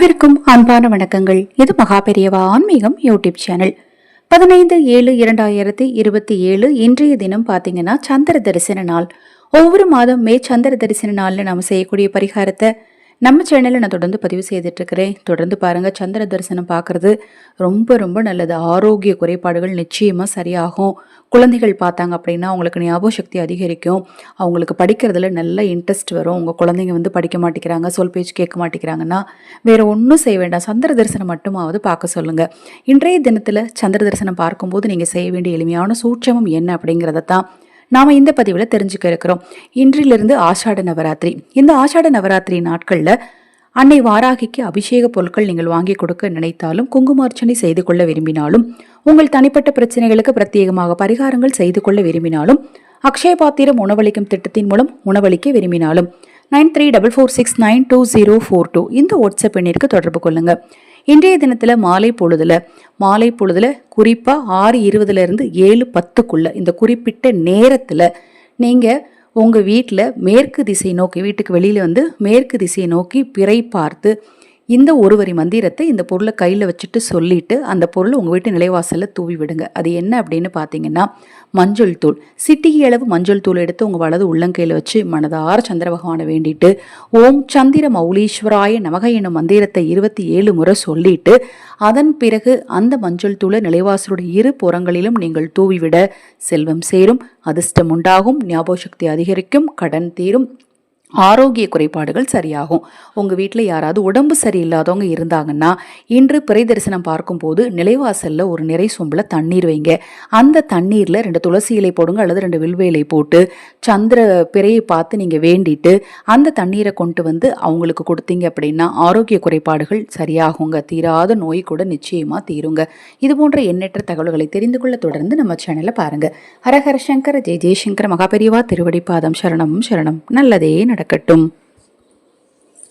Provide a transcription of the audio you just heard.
அனைவருக்கும் அன்பான வணக்கங்கள். இது மகாபெரியவா ஆன்மீகம் யூடியூப் சேனல். 15/7/2027 இன்றைய தினம் பாத்தீங்கன்னா சந்திர தரிசன நாள். ஒவ்வொரு மாதம் மே சந்திர தரிசன நாள்ல நாம செய்யக்கூடிய பரிகாரத்தை நம்ம சேனல்ல நான் தொடர்ந்து பதிவு செய்துட்டு இருக்கிறேன். தொடர்ந்து பாருங்க. சந்திர தரிசனம் பார்க்கறது ரொம்ப ரொம்ப நல்லது. ஆரோக்கிய குறைபாடுகள் நிச்சயமா சரியாகும். குழந்தைகள் பார்த்தாங்க அப்படின்னா அவங்களுக்கு ஞாபக சக்தி அதிகரிக்கும். அவங்களுக்கு படிக்கிறதுல நல்ல இன்ட்ரெஸ்ட் வரும். உங்க குழந்தைங்க படிக்க மாட்டேங்கிறாங்க, சொல் பேச்சு கேட்க மாட்டேங்கிறாங்கன்னா வேற ஒன்றும் செய்ய வேண்டாம், சந்திர தரிசனம் மட்டுமாவது பார்க்க சொல்லுங்க. இன்றைய தினத்துல சந்திர தரிசனம் பார்க்கும்போது நீங்க செய்ய வேண்டிய எளிமையான சூட்சமம் என்ன அப்படிங்கிறத தான் நாம இந்த பதிவுல தெரிஞ்சுக்க இருக்கிறோம். இன்றிலிருந்து ஆஷாட நவராத்திரி. இந்த ஆஷாட நவராத்திரி நாட்கள்ல அன்னை வாராகிக்கு அபிஷேக பொருட்கள் நீங்கள் வாங்கி கொடுக்க நினைத்தாலும், குங்குமார்ச்சனை செய்து கொள்ள விரும்பினாலும், உங்கள் தனிப்பட்ட பிரச்சனைகளுக்கு பிரத்யேகமாக பரிகாரங்கள் செய்து கொள்ள விரும்பினாலும், அக்ஷய பாத்திரம் உணவளிக்கும் திட்டத்தின் மூலம் உணவளிக்க விரும்பினாலும் 9346920042 இந்த வாட்ஸ்அப் எண்ணிற்கு தொடர்பு கொள்ளுங்க. இன்றைய தினத்துல மாலை பொழுதுல குறிப்பா 6:20 இருந்து 7:10 இந்த குறிப்பிட்ட நேரத்துல நீங்க உங்க வீட்டுல மேற்கு திசை நோக்கி, வீட்டுக்கு வெளியில மேற்கு திசையை நோக்கி பிறை பார்த்து இந்த ஒரு வரி மந்திரத்தை இந்த பொருளை கையில் வச்சுட்டு சொல்லிட்டு அந்த பொருளை உங்கள் வீட்டு நிலைவாசலில் தூவி விடுங்க. அது என்ன அப்படின்னு பார்த்தீங்கன்னா மஞ்சள் தூள். சிட்டிகை அளவு மஞ்சள் தூள் எடுத்து உங்கள் வலது உள்ளங்கையில் வச்சு மனதார சந்திர பகவானை வேண்டிட்டு ஓம் சந்திர மௌலீஸ்வராய நமக எனும் மந்திரத்தை 27 முறை சொல்லிட்டு அதன் பிறகு அந்த மஞ்சள் தூளை நிலைவாசலுடைய இரு புறங்களிலும் நீங்கள் தூவிவிட செல்வம் சேரும், அதிர்ஷ்டம் உண்டாகும், ஞாபக சக்தி அதிகரிக்கும், கடன் தீரும், ஆரோக்கிய குறைபாடுகள் சரியாகும். உங்க வீட்டில் யாராவது உடம்பு சரியில்லாதவங்க இருந்தாங்கன்னா இன்று பிறை தரிசனம் பார்க்கும்போது நிலைவாசல்ல ஒரு நிறை சொம்புல தண்ணீர் வைங்க. அந்த தண்ணீர்ல 2 துளசி இலை போடுங்க அல்லது 2 வில்வ இலை போட்டு சந்திர பிறையை பார்த்து நீங்க வேண்டிட்டு அந்த தண்ணீரை கொண்டு அவங்களுக்கு கொடுத்தீங்க அப்படின்னா ஆரோக்கிய குறைபாடுகள் சரியாகுங்க. தீராத நோய் கூட நிச்சயமா தீருங்க. இது போன்ற எண்ணற்ற தகவல்களை தெரிந்து கொள்ள தொடர்ந்து நம்ம சேனலை பாருங்க. ஹரஹர சங்கர ஜெய ஜெயசங்கர மகாபெரிவா திருவடி பாதம் சரணம் சரணம். நல்லதே நடக்கட்டும்.